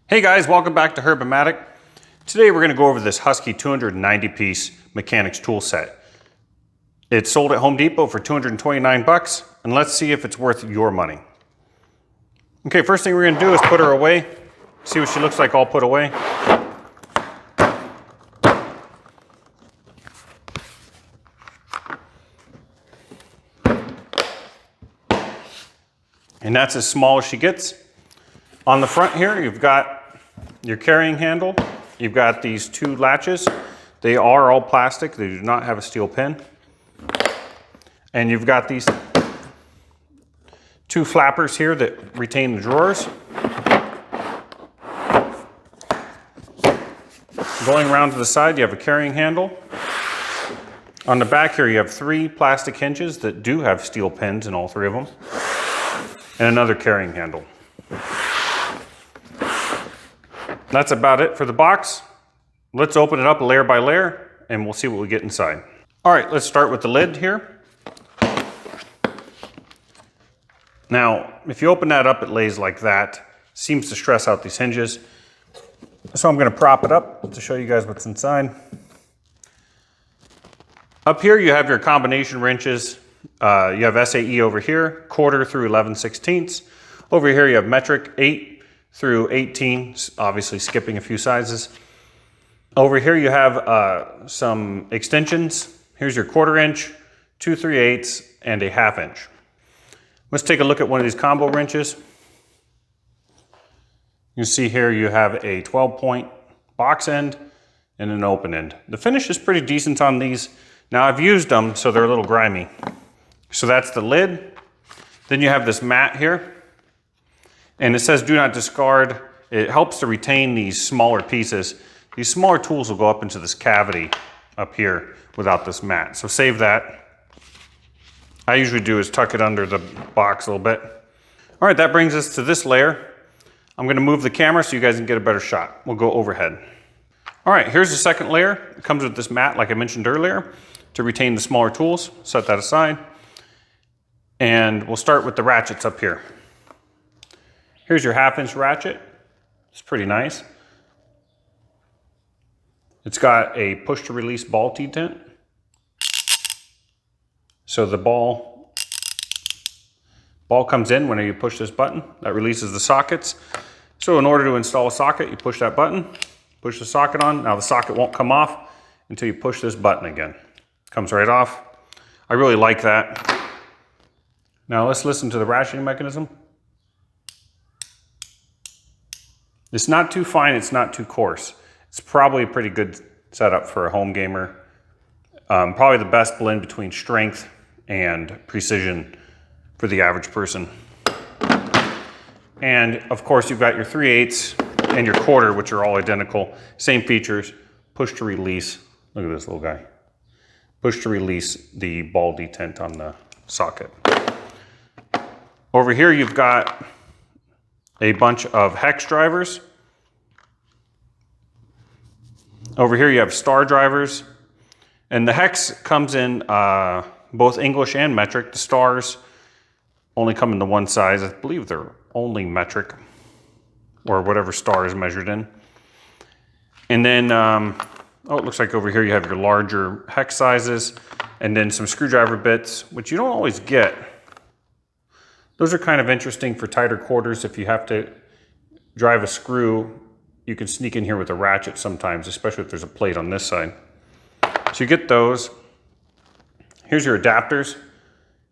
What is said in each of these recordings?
Hey guys, welcome back to Herb-O-Matic. Today we're going to go over this Husky 290 piece mechanics tool set. It's sold at Home Depot for 229 bucks, and let's see if it's worth your money. Okay, first thing we're going to do is put her away. See what she looks like all put away. And that's as small as she gets. On the front here, you've got your carrying handle. You've got these two latches. They are all plastic. They do not have a steel pin. And you've got these two flappers here that retain the drawers. Going around to the side, you have a carrying handle. On the back here, you have three plastic hinges that do have steel pins in all three of them. And another carrying handle. That's about it for the box. Let's open it up layer by layer and we'll see what we get inside. All right, let's start with the lid here. Now, if you open that up, it lays like that. Seems to stress out these hinges. So I'm gonna prop it up to show you guys what's inside. Up here, you have your combination wrenches. You have SAE over here, quarter through 11/16. Over here, you have metric 8 through 18, obviously skipping a few sizes. Over here, you have some extensions. Here's your 1/4 inch, 2 3/8, and a 1/2 inch. Let's take a look at one of these combo wrenches. You see here you have a 12-point box end and an open end. The finish is pretty decent on these. Now I've used them, so they're a little grimy. So that's the lid. Then you have this mat here. And it says do not discard. It helps to retain these smaller pieces. These smaller tools will go up into this cavity up here without this mat. So save that. I usually do is tuck it under the box a little bit. All right, that brings us to this layer. I'm gonna move the camera so you guys can get a better shot. We'll go overhead. All right, here's the second layer. It comes with this mat, like I mentioned earlier, to retain the smaller tools. Set that aside. And we'll start with the ratchets up here. Here's your 1/2 inch ratchet. It's pretty nice. It's got a push to release ball T-tent. So the ball comes in when you push this button. That releases the sockets. So in order to install a socket, you push that button, push the socket on. Now the socket won't come off until you push this button again. It comes right off. I really like that. Now let's listen to the ratcheting mechanism. It's not too fine, it's not too coarse. It's probably a pretty good setup for a home gamer. Probably the best blend between strength and precision for the average person. And of course you've got your 3/8 and your 1/4, which are all identical. Same features, push to release. Look at this little guy. Push to release the ball detent on the socket. Over here you've got a bunch of hex drivers. Over here you have star drivers. And the hex comes in both English and metric. The stars only come in the one size. I believe they're only metric, or whatever star is measured in. And then, it looks like over here you have your larger hex sizes, and then some screwdriver bits, which you don't always get. Those are kind of interesting for tighter quarters. If you have to drive a screw, you can sneak in here with a ratchet sometimes, especially if there's a plate on this side. So you get those. Here's your adapters.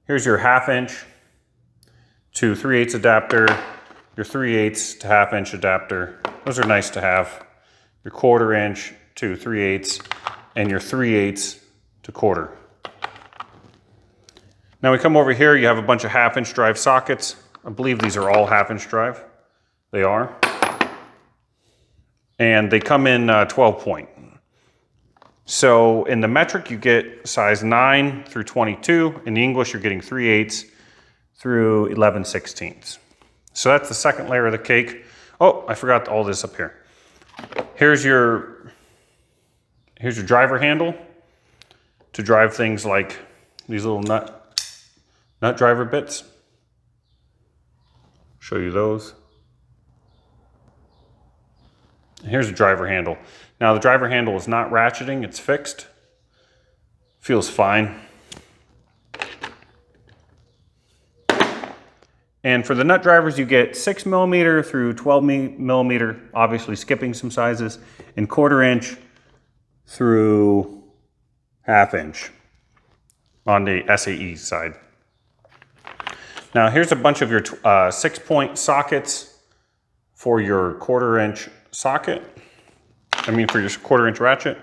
Here's your 1/2 inch to 3/8 adapter, your 3/8 to 1/2 inch adapter. Those are nice to have. Your 1/4 inch to 3/8 and your 3/8 to 1/4. Now we come over here, you have a bunch of 1/2 inch drive sockets. I believe these are all 1/2 inch drive. They are. And they come in 12-point. So in the metric, you get size 9 through 22. In the English, you're getting 3/8 through 11/16. So that's the second layer of the cake. Oh, I forgot all this up here. Here's your driver handle to drive things like these little nut driver bits. Show you those. Here's the driver handle. Now the driver handle is not ratcheting, it's fixed. Feels fine. And for the nut drivers, you get 6mm through 12mm, obviously skipping some sizes, and 1/4 inch through 1/2 inch on the SAE side. Now here's a bunch of your 6-point sockets for your 1/4 inch socket. For your 1/4 inch ratchet.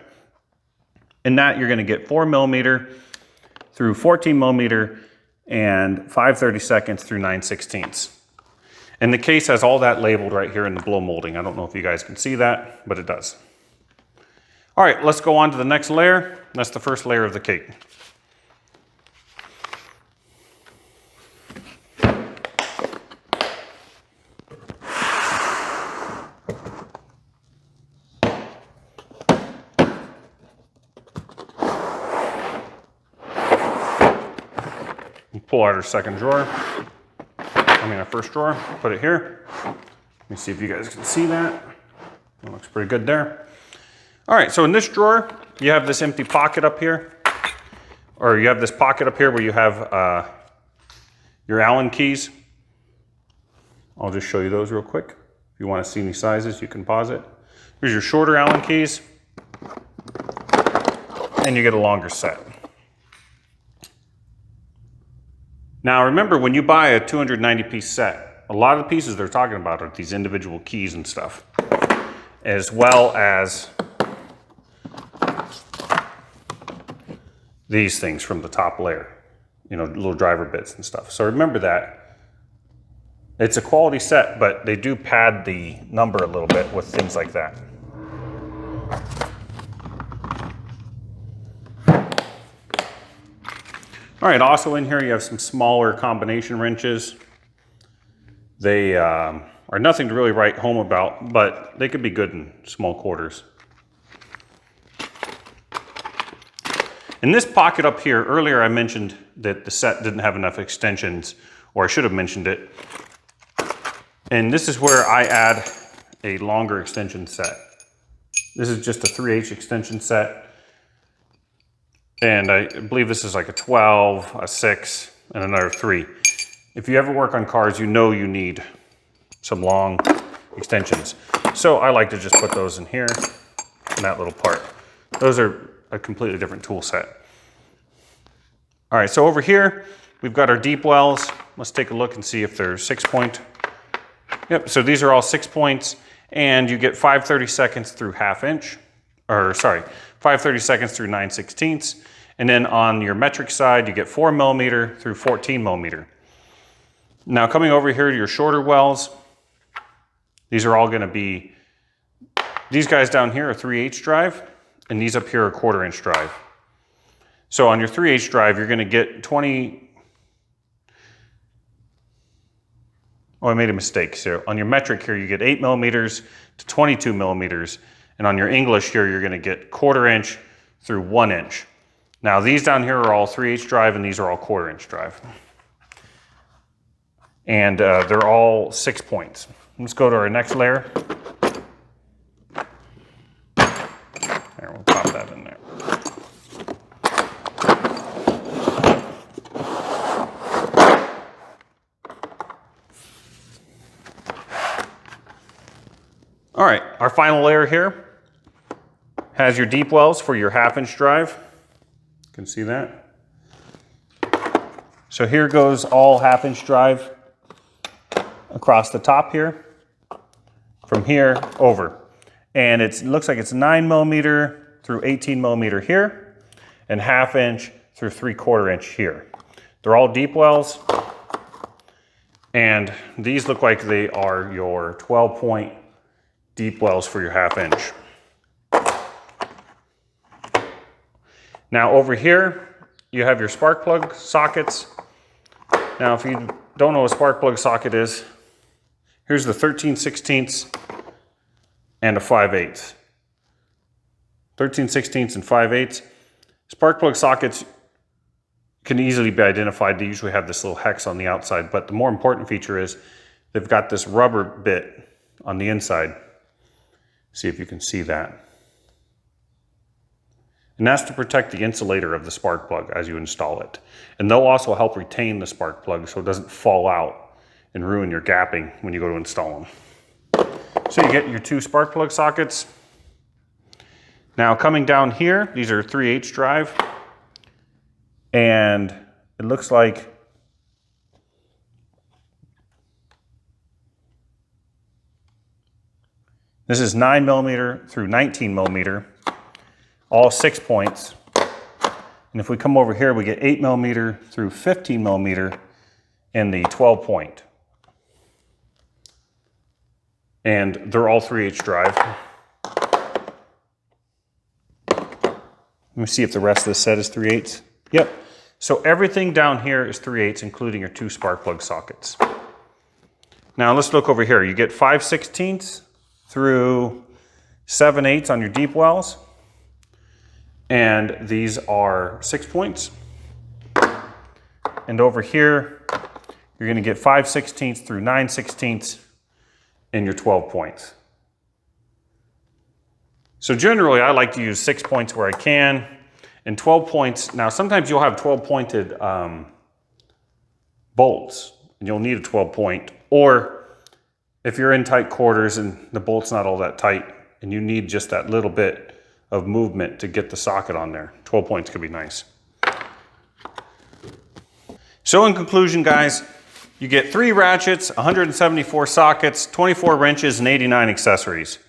In that you're gonna get 4mm through 14mm and 5/32 through 9/16. And the case has all that labeled right here in the blow molding. I don't know if you guys can see that, but it does. All right, let's go on to the next layer. That's the first layer of the cake. Pull out our second drawer. Our first drawer, put it here. Let me see if you guys can see that. That looks pretty good there. All right, so in this drawer, you have this empty pocket up here, or you have this pocket up here where you have your Allen keys. I'll just show you those real quick. If you want to see any sizes, you can pause it. Here's your shorter Allen keys, and you get a longer set. Now remember, when you buy a 290-piece set, a lot of the pieces they're talking about are these individual keys and stuff, as well as these things from the top layer, little driver bits and stuff. So remember that. It's a quality set, but they do pad the number a little bit with things like that. All right, also in here you have some smaller combination wrenches. They are nothing to really write home about, but they could be good in small quarters. In this pocket up here, earlier I mentioned that the set didn't have enough extensions, or I should have mentioned it. And this is where I add a longer extension set. This is just a 3/8 extension set. And I believe this is like a 12, a 6, and another 3. If you ever work on cars, you know you need some long extensions. So I like to just put those in here, in that little part. Those are a completely different tool set. All right, so over here, we've got our deep wells. Let's take a look and see if they're 6-point. Yep, so these are all 6 points, and you get 5/32 through 1/2 inch, 5/32 through 9/16. And then on your metric side, you get 4mm through 14mm. Now coming over here to your shorter wells, these are all gonna be, these guys down here are 3/8 drive, and these up here are 1/4 inch drive. So on your 3/8 drive, you're gonna get 20, oh, I made a mistake. So on your metric here, you get 8mm to 22mm, and on your English here, you're gonna get 1/4 inch through 1 inch. Now these down here are all 3/8 drive, and these are all 1/4 inch drive. And they're all 6 points. Let's go to our next layer. There, we'll pop that in there. All right, our final layer here has your deep wells for your 1/2 inch drive. You can see that. So here goes all 1/2 inch drive across the top here, from here over. And it looks like it's 9mm through 18mm here, and 1/2 inch through 3/4 inch here. They're all deep wells, and these look like they are your 12-point deep wells for your 1/2 inch. Now over here, you have your spark plug sockets. Now if you don't know what a spark plug socket is, here's the 13/16 and a 5/8. 13/16 and 5/8. Spark plug sockets can easily be identified. They usually have this little hex on the outside, but the more important feature is they've got this rubber bit on the inside. See if you can see that. And that's to protect the insulator of the spark plug as you install it. And they'll also help retain the spark plug so it doesn't fall out and ruin your gapping when you go to install them. So you get your 2 spark plug sockets. Now coming down here, these are 3/8 drive. And it looks like this is 9mm through 19mm, all 6 points. And if we come over here, we get 8mm through 15mm in the 12 point. And they're all 3/8 drive. Let me see if the rest of the set is 3/8. Yep. So everything down here is 3/8, including your 2 spark plug sockets. Now let's look over here. You get 5/16 through 7/8 on your deep wells. And these are 6 points. And over here, you're going to get 5/16 through 9/16 in your 12 points. So generally, I like to use 6 points where I can, and 12 points. Now, sometimes you'll have 12 pointed bolts, and you'll need a 12 point. Or if you're in tight quarters and the bolt's not all that tight, and you need just that little bit of movement to get the socket on there, 12 points could be nice. So in conclusion, guys, you get 3 ratchets, 174 sockets, 24 wrenches, and 89 accessories.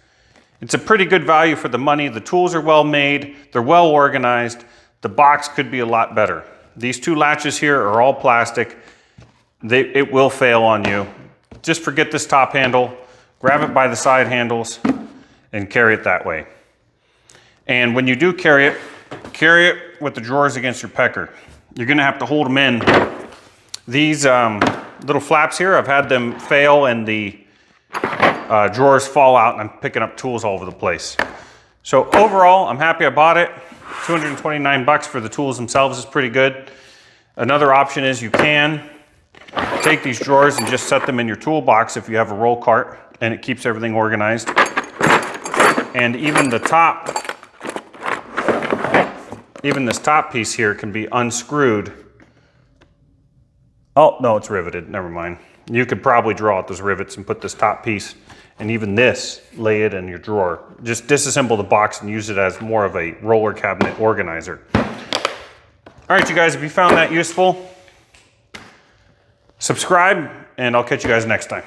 It's a pretty good value for the money. The tools are well made, they're well organized. The box could be a lot better. These 2 latches here are all plastic. It will fail on you. Just forget this top handle, grab it by the side handles, and carry it that way. And when you do carry it with the drawers against your pecker. You're gonna have to hold them in. These little flaps here, I've had them fail and the drawers fall out, and I'm picking up tools all over the place. So overall, I'm happy I bought it. 229 bucks for the tools themselves is pretty good. Another option is you can take these drawers and just set them in your toolbox if you have a roll cart, and it keeps everything organized. And even the top, even this top piece here can be unscrewed. Oh, no, it's riveted, never mind. You could probably draw out those rivets and put this top piece and even this, lay it in your drawer. Just disassemble the box and use it as more of a roller cabinet organizer. All right, you guys, if you found that useful, subscribe, and I'll catch you guys next time.